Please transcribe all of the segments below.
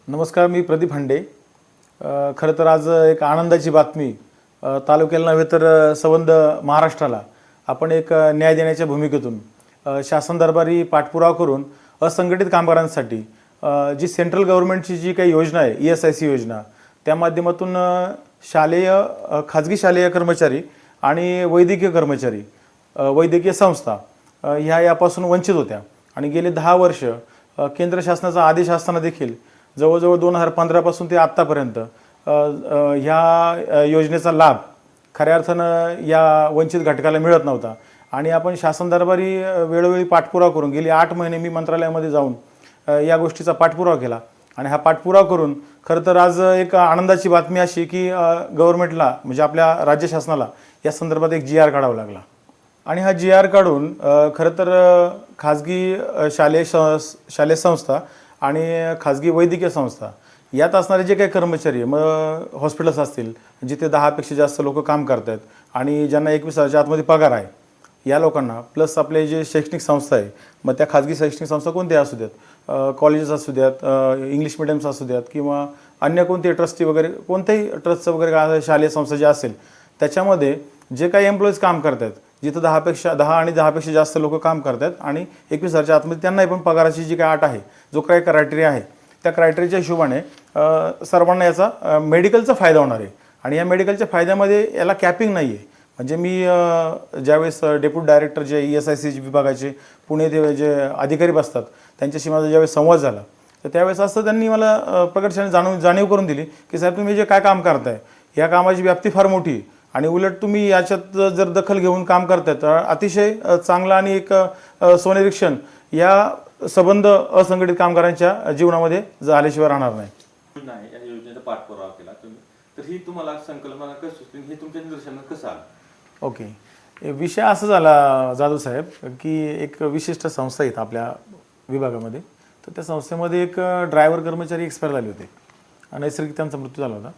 नमस्कार, मी प्रदीप हंडे. खरं तर आज एक आनंदाची बातमी तालुक्याला नव्हे तर संबंध महाराष्ट्राला आपण एक न्याय देण्याच्या भूमिकेतून शासन दरबारी पाठपुरावा करून असंघटित कामगारांसाठी जी सेंट्रल गव्हर्नमेंटची जी काही योजना आहे ESIC योजना, त्या माध्यमातून शालेय खाजगी शालेय कर्मचारी आणि वैद्यकीय कर्मचारी, वैद्यकीय संस्था ह्या यापासून वंचित होत्या आणि गेले 10 वर्ष केंद्र शासनाचा आदेश असताना देखील जवळजवळ 2015 पासून ते आत्तापर्यंत ह्या योजनेचा लाभ खऱ्या अर्थानं या वंचित घटकाला मिळत नव्हता. आणि आपण शासन दरबारी वेळोवेळी पाठपुरावा करून गेली 8 महिने मी मंत्रालयामध्ये जाऊन या गोष्टीचा पाठपुरावा केला. आणि हा पाठपुरावा करून खरं तर आज एक आनंदाची बातमी अशी की गव्हर्नमेंटला म्हणजे आपल्या राज्य शासनाला या संदर्भात एक GR काढावा लागला. आणि हा GR काढून खरं तर खाजगी शालेय संस्था आणि खाजगी वैद्यकीय संस्था यात असणारे जे काही कर्मचारी, मग हॉस्पिटल्स असतील जिथे 10पेक्षा जास्त लोक काम करत आहेत आणि ज्यांना 21,000च्या आतमध्ये पगार आहे, या लोकांना प्लस आपले जे शैक्षणिक संस्था आहे, मग त्या खाजगी शैक्षणिक संस्था कोणत्या असू द्यात, कॉलेजेस असू द्यात, इंग्लिश मिडियम्स असू द्यात किंवा अन्य कोणते ट्रस्टी वगैरे कोणत्याही ट्रस्टचं वगैरे शालेय संस्था जे असेल त्याच्यामध्ये जे काही एम्प्लॉईज काम करत आहेत, जिथं 10 आणि 10पेक्षा जास्त लोक काम करत आहेत आणि 21,000च्या आतमध्ये त्यांनाही पण पगाराची जी काही अट आहे, जो काही क्रायटेरिया आहे, त्या क्रायटेरियाच्या हिशोबाने सर्वांना याचा मेडिकलचा फायदा होणार आहे. आणि या मेडिकलच्या फायद्यामध्ये याला कॅपिंग नाही आहे. म्हणजे मी ज्यावेळेस डेप्युटी डायरेक्टर जे ESIC विभागाचे पुणे ते जे अधिकारी बसतात त्यांच्याशी माझा ज्यावेळेस संवाद झाला, तर त्यावेळेस असं त्यांनी मला प्रकर्षाने जाणीव करून दिली की साहेब, तुम्ही जे काय काम करताय या कामाची व्याप्ती फार मोठी आहे आणि उलट तुम्ही याच्यात जर दखल घेऊन काम करताय तर अतिशय चांगलं आणि एक सोनेरी क्षण या संबंध असंघटित कामगारांच्या जीवनामध्ये झाल्याशिवाय राहणार नाही. या योजनेचा पाठपुरावा केला तुम्ही, तर ही तुम्हाला संकल्पना कसं सुचली, हे तुमच्या निदर्शनात कसं आलं? ओके, विषय असा झाला जाधव साहेब की एक विशिष्ट संस्था आहेत आपल्या विभागामध्ये, तर त्या संस्थेमध्ये एक ड्रायव्हर कर्मचारी एक्सपायर झाले होते, नैसर्गिक त्यांचा मृत्यू झाला होता.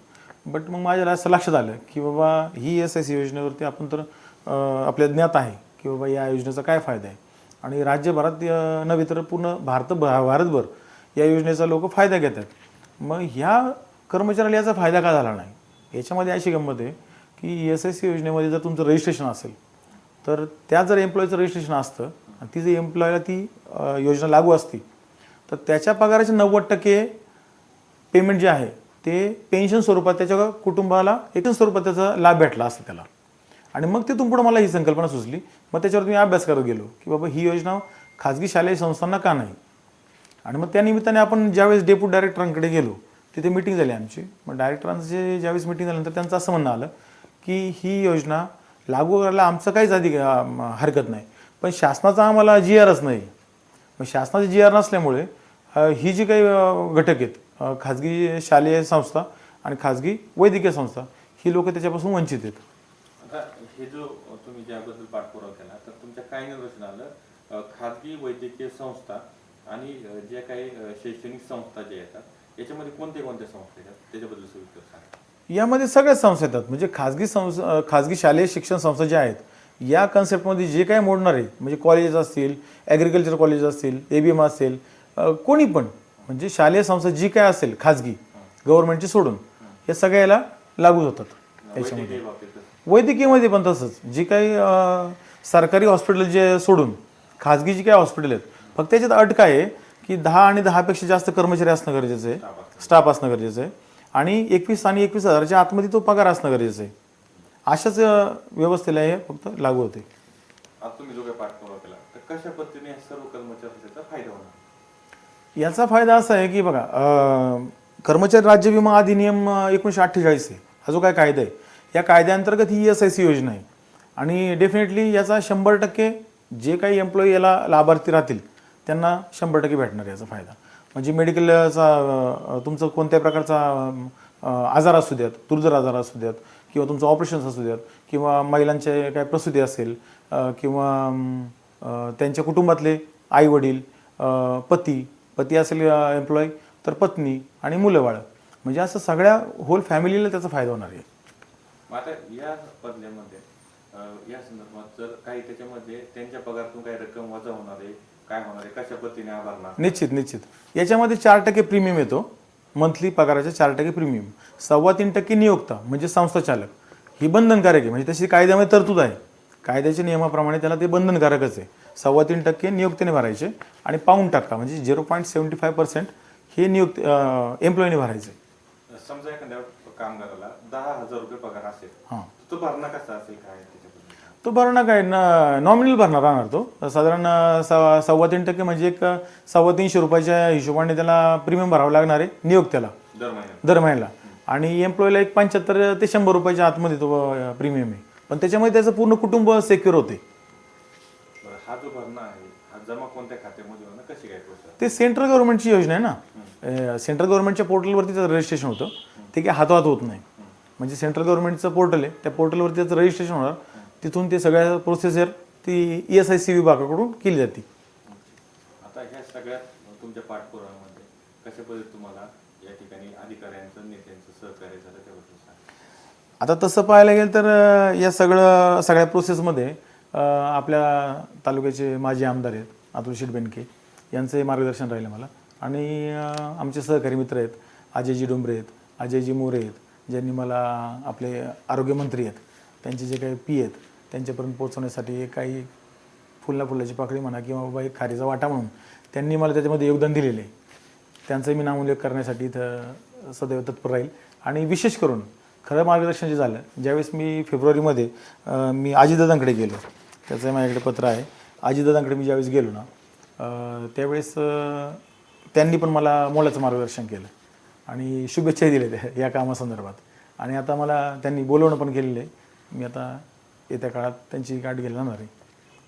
बट मग माझ्या असं लक्षात आलं की बाबा ही ESIC योजनेवरती आपण तर आपल्या ज्ञात आहे की बाबा या योजनेचा काय फायदा आहे आणि राज्यभरात नव्हे तर पूर्ण भारतभर या योजनेचा लोक फायदा घेतात. मग ह्या कर्मचाऱ्याला याचा फायदा का झाला नाही, याच्यामध्ये अशी गंमत आहे की ESIC योजनेमध्ये जर तुमचं रजिस्ट्रेशन असेल तर त्या जर एम्प्लॉईचं रजिस्ट्रेशन असतं आणि ती जर एम्प्लॉईला ती योजना लागू असती तर त्याच्या पगाराचे 90% पेमेंट जे आहे ते पेन्शन स्वरूपात त्याच्या कुटुंबाला एक स्वरूपात त्याचा लाभ भेटला असता त्याला. आणि मग तिथून पुढं मला ही संकल्पना सुचली. मग त्याच्यावर मी अभ्यास करत गेलो की बाबा ही योजना खाजगी शालेय संस्थांना का नाही. आणि मग त्या निमित्ताने आपण ज्यावेळेस डेप्युटी डायरेक्टरांकडे गेलो तिथे मिटिंग झाली आमची. मग डायरेक्टरांचे ज्यावेळेस मिटिंग झाल्यानंतर त्यांचं असं म्हणणं आलं की ही योजना लागू करायला आमचं काहीच हरकत नाही, पण शासनाचा आम्हाला GRच नाही. मग शासनाचे GR नसल्यामुळे ही जी काही घटक आहेत खाजगी शालेय संस्था आणि खाजगी वैद्यकीय संस्था, ही लोक त्याच्यापासून वंचित आहेत. आता हे जो तुम्ही ज्याबद्दल पाठपुरावा केला तर तुमच्या काय निदर्शन आलं, खाजगी वैद्यकीय संस्था आणि जे काही शैक्षणिक संस्था जे येतात याच्यामध्ये कोणत्या संस्था येतात त्याच्याबद्दल सविस्तर सांगा. यामध्ये सगळ्याच संस्था येतात. म्हणजे खाजगी शालेय शिक्षण संस्था ज्या आहेत या कन्सेप्टमध्ये जे काही मोडणार आहे, म्हणजे कॉलेजेस असतील, ॲग्रिकल्चर कॉलेज असतील, ABM असेल, कोणी पण म्हणजे शालेय संस्था जी काय असेल खाजगी गव्हर्नमेंटची सोडून हे सगळ्याला लागू होतात. त्याच्यामध्ये वैद्यकीयमध्ये पण तसंच, जी काही सरकारी हॉस्पिटल जे सोडून खाजगी जी काही हॉस्पिटल आहेत, फक्त त्याच्यात अट काय आहे की 10 आणि 10पेक्षा जास्त कर्मचारी असणं गरजेचं आहे, स्टाफ असणं गरजेचं आहे आणि 21 आणि 21,000च्या आतमध्ये तो पगार असणं गरजेचं आहे. अशाच व्यवस्थेला हे फक्त लागू होते. आता तुम्ही जो काही पाठपुरावा केला तर कशा पद्धतीने सर्व कर्मचाऱ्यांचा त्याचा फायदा होणार? याचा फायदा असा आहे की बघा, कर्मचारी राज्य विमा अधिनियम 1948 आहे, हा जो काय कायदा आहे, या कायद्याअंतर्गत ही ESIC योजना आहे. आणि डेफिनेटली याचा 100% जे काही एम्प्लॉई याला लाभार्थी राहतील त्यांना 100% भेटणार याचा फायदा. म्हणजे मेडिकलचा तुमचं कोणत्या प्रकारचा आजार असू द्यात, दुर्धर आजार असू द्यात किंवा तुमचं ऑपरेशन्स असू द्यात किंवा महिलांचे काय प्रसूती असेल किंवा त्यांच्या कुटुंबातले आईवडील, पती असेल एम्प्लॉई तर पत्नी आणि मुलं बाळं, म्हणजे असं सगळ्या होल फॅमिलीला त्याचा फायदा होणार आहे. आता या बदल्यामध्ये या संदर्भात जर काही त्याच्यामध्ये त्यांच्या पगारातून काही रक्कम वजा होणार आहे, काय होणार आहे, कशा पद्धतीने आभारणार? निश्चित याच्यामध्ये 4% प्रीमियम येतो मंथली पगाराच्या 4% प्रीमियम, 3.25% नियोक्ता म्हणजे संस्था चालक, ही बंधनकारक आहे. म्हणजे तशी कायद्यामध्ये तरतूद आहे, कायद्याच्या नियमाप्रमाणे त्याला ते बंधनकारकच आहे. 3.25% नियोक्त्याने भरायचे आणि 0.5% म्हणजे 0.75% हे एम्प्लॉईने भरायचे. समजा एखाद्या कामगाराला 10,000 रुपये पगार असेल, हां, तो भरणा कसा असेल, काय त्याच्याबद्दल? तो भरणा काय नॉमिनल भरणा राहणार. तो साधारण 3.25% म्हणजे एक 350 रुपयाच्या हिशोबाने त्याला प्रीमियम भरावं लागणार आहे नियोक्त्याला दर महिन्याला. आणि एम्प्लॉईला एक 75 ते 100 रुपयाच्या आतमध्ये तो प्रीमियम आहे. पण त्याच्यामध्ये त्याचं पूर्ण कुटुंब सेक्युर होते. हा जो भरणा आहे हा जमा कोणत्या खात्यामध्ये होणं, कशी काय प्रोसेस? ते सेंट्रल गव्हर्नमेंटची योजना आहे ना. सेंट्रल गव्हर्नमेंटच्या पोर्टलवरती त्याचं रजिस्ट्रेशन होतं. ते काही हातोहात होत नाही. म्हणजे सेंट्रल गव्हर्नमेंटचं पोर्टल आहे, त्या पोर्टलवरती त्याचं रजिस्ट्रेशन होणार. तिथून ते सगळ्या प्रोसेसर ती ESIC विभागाकडून केली जाते. आता ह्या सगळ्यात तुमच्या पाठपुराव्यामध्ये कशा पद्धतीने तुम्हाला या ठिकाणी अधिकाऱ्यांचं नेत्यांचं सहकार्य झालं त्याबद्दल सांगा. आता तसं पाहायला गेलं तर या सगळ्या प्रोसेसमध्ये आपल्या तालुक्याचे माजी आमदार आहेत अतुल शेठ बेनके यांचंही मार्गदर्शन राहिलं मला. आणि आमचे सहकारी मित्र आहेत अजयजी डोंबरे आहेत, अजयजी मोरे आहेत, ज्यांनी मला आपले आरोग्यमंत्री आहेत त्यांचे जे काही पी आहेत त्यांच्यापर्यंत पोहोचवण्यासाठी काही फुलाची पाकळी म्हणा किंवा बाबा एक खारीचा वाटा म्हणून त्यांनी मला त्याच्यामध्ये योगदान दिलेलं आहे. त्यांचाही मी नामोल्लेख करण्यासाठी इथं सदैव तत्पर राहील. आणि विशेष करून खरं मार्गदर्शन जे झालं ज्यावेळेस मी फेब्रुवारीमध्ये मी अजितदादांकडे गेलो, त्याचं माझ्याकडे पत्र आहे. अजितदादांकडे मी ज्यावेळेस गेलो ना त्यावेळेस त्यांनी पण मला मोलाचं मार्गदर्शन केलं आणि शुभेच्छाही दिल्या या कामासंदर्भात. आणि आता मला त्यांनी बोलवणं पण केलेलं आहे. मी आता येत्या काळात त्यांची गाठ घ्यायला जाणार आहे.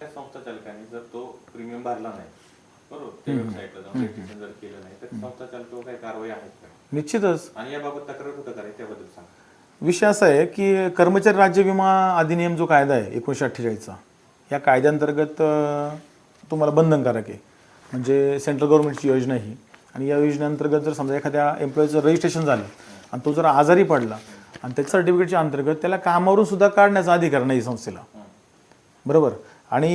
त्या संस्था चालकाने जर तो प्रीमियम भरला नाही, बरोबर, त्या वेबसाईटला जाऊन रजिस्ट्रेशन जर केलं नाही, तर संस्था चालकावर काही कारवाई आहे का? निश्चितच. आणि याबाबत तक्रार कुठं करायची त्याबद्दल सांगा. विषय असा आहे की कर्मचारी राज्य विमा अधिनियम जो कायदा आहे 1948चा, या कायद्याअंतर्गत तुम्हाला बंधनकारक आहे. म्हणजे सेंट्रल गव्हर्नमेंटची योजना ही. आणि या योजनेअंतर्गत जर समजा एखाद्या एम्प्लॉईचं रजिस्ट्रेशन झालं आणि तो जर आजारी पडला आणि त्याच्या सर्टिफिकेटच्या अंतर्गत त्याला कामावरून सुद्धा काढण्याचा अधिकार नाही संस्थेला, बरोबर. आणि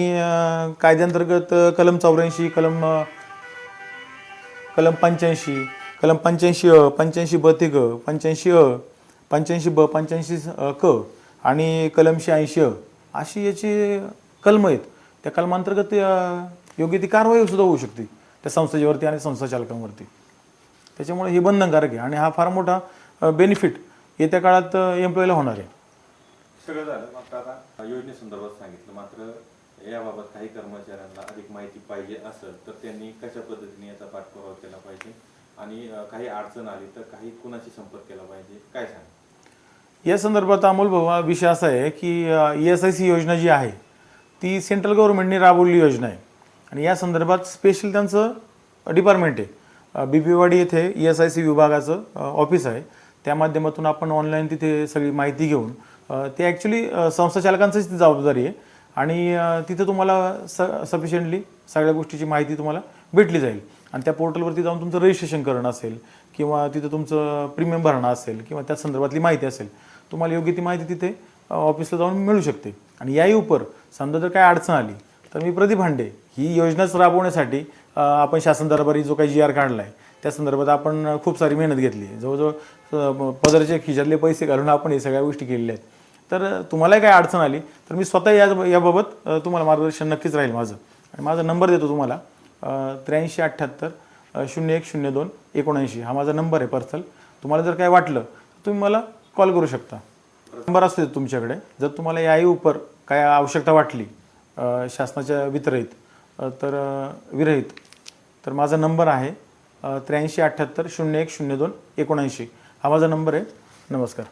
कायद्याअंतर्गत कलम 84, कलम 85, कलम 85 85 ब ते ग, 85 85 ब, 85 क आणि कलम 86 अशी याची कलम आहेत. त्या कलमांतर्गत योग्य ती कारवाई सुद्धा होऊ शकते त्या संस्थेवरती आणि संस्था चालकांवरती. त्याच्यामुळे हे बंधनकारक आहे आणि हा फार मोठा बेनिफिट येत्या काळात एम्प्लॉईला होणार आहे. सगळं झालं. मात्र आता योजनेसंदर्भात सांगितलं, मात्र याबाबत काही कर्मचाऱ्यांना अधिक माहिती पाहिजे असेल तर त्यांनी कशा पद्धतीने याचा पाठपुरावा केला पाहिजे आणि काही अडचण आली तर काही कुणाशी संपर्क केला पाहिजे, काय सांगा? या संदर्भात अमोल भाऊ विषय असा आहे की ESIC योजना जी आहे ती सेंट्रल गव्हर्नमेंटने राबवलेली योजना आहे. आणि या संदर्भात स्पेशल त्यांचं डिपार्टमेंट आहे. BPवाडी येथे ESIC विभागाचं ऑफिस आहे. त्या माध्यमातून आपण ऑनलाईन तिथे सगळी माहिती घेऊन ते ॲक्च्युली संस्था चालकांचीच ती जबाबदारी आहे. आणि तिथे तुम्हाला सफिशियंटली सगळ्या गोष्टीची माहिती तुम्हाला भेटली जाईल. आणि त्या पोर्टलवरती जाऊन तुमचं रजिस्ट्रेशन करणं असेल किंवा तिथं तुमचं प्रीमियम भरणं असेल किंवा त्या संदर्भातली माहिती असेल, तुम्हाला योग्य ती माहिती तिथे ऑफिसला जाऊन मिळू शकते. आणि याही उपर समजा जर काय अडचण आली तर मी प्रदीप हांडे ही योजनाच राबवण्यासाठी आपण शासन दरबारी जो काही GR काढला आहे त्या संदर्भात आपण खूप सारी मेहनत घेतली आहे. जवळजवळ पदरच्या खिशातले पैसे घालून आपण हे सगळ्या गोष्टी केलेल्या आहेत. तर तुम्हालाही काय अडचण आली तर मी स्वतः याबाबत तुम्हाला मार्गदर्शन नक्कीच राहील माझं. आणि माझा नंबर देतो तुम्हाला 8378 0102 79 हा माझा नंबर आहे पर्सनल. तुम्हाला जर काय वाटलं तर तुम्ही मला कॉल करू शकता. नंबर असतो तुमच्याकडे. जर तुम्हाला याही उपर काय आवश्यकता वाटली शासनाच्या विरहित तर माझा नंबर आहे 8378 0102 79 हा माझा नंबर आहे. नमस्कार.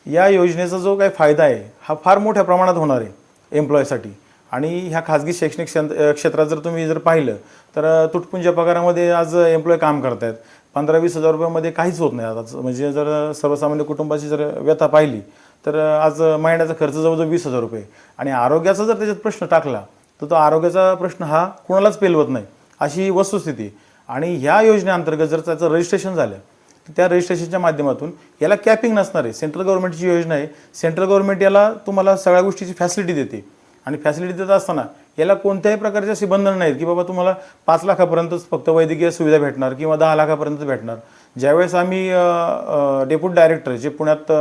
या योजनेचा जो काही फायदा आहे हा फार मोठ्या प्रमाणात होणार आहे एम्प्लॉयसाठी. आणि ह्या खाजगी शैक्षणिक क्षेत्रात जर तुम्ही जर पाहिलं तर तुटपुंज्या पगारामध्ये आज एम्प्लॉय काम करत आहेत. 15-20 हजार रुपयामध्ये काहीच होत नाही आता. म्हणजे जर सर्वसामान्य कुटुंबाची जर व्यथा पाहिली तर आज महिन्याचा खर्च जवळजवळ 20,000 रुपये. आणि आरोग्याचा जर त्याच्यात प्रश्न टाकला तर तो आरोग्याचा प्रश्न हा कोणालाच पेलवत नाही अशी वस्तुस्थिती. आणि ह्या योजनेअंतर्गत जर त्याचं रजिस्ट्रेशन झालं तर त्या रजिस्ट्रेशनच्या माध्यमातून याला कॅपिंग नसणार आहे. सेंट्रल गव्हर्नमेंटची योजना आहे. सेंट्रल गव्हर्नमेंट याला तुम्हाला सगळ्या गोष्टीची फॅसिलिटी देते. आणि फॅसिलिटी देत असताना याला कोणत्याही प्रकारचे असे बंधन नाहीत की बाबा तुम्हाला 5 लाखापर्यंतच फक्त वैद्यकीय सुविधा भेटणार किंवा 10 लाखापर्यंत भेटणार. ज्यावेळेस आम्ही डेप्युटी डायरेक्टर जे पुण्यात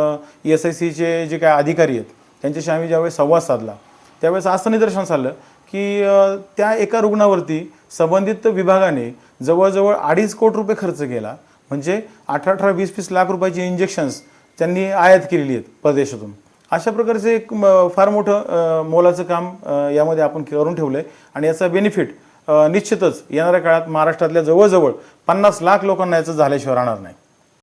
ESICचे जे काय अधिकारी आहेत त्यांच्याशी आम्ही ज्यावेळेस संवाद साधला त्यावेळेस असं निदर्शनास आलं की त्या एका रुग्णावरती संबंधित विभागाने जवळजवळ 2.5 कोटी रुपये खर्च केला. म्हणजे 18-18, 20-20 लाख रुपयाची इंजेक्शन्स त्यांनी आयात केलेली आहेत परदेशातून. अशा प्रकारचे एक फार मोठं मोलाचं काम यामध्ये आपण करून ठेवलं आहे आणि याचा बेनिफिट निश्चितच येणाऱ्या काळात महाराष्ट्रातल्या जवळजवळ 50 लाख लोकांना याचं झाल्याशिवाय राहणार नाही.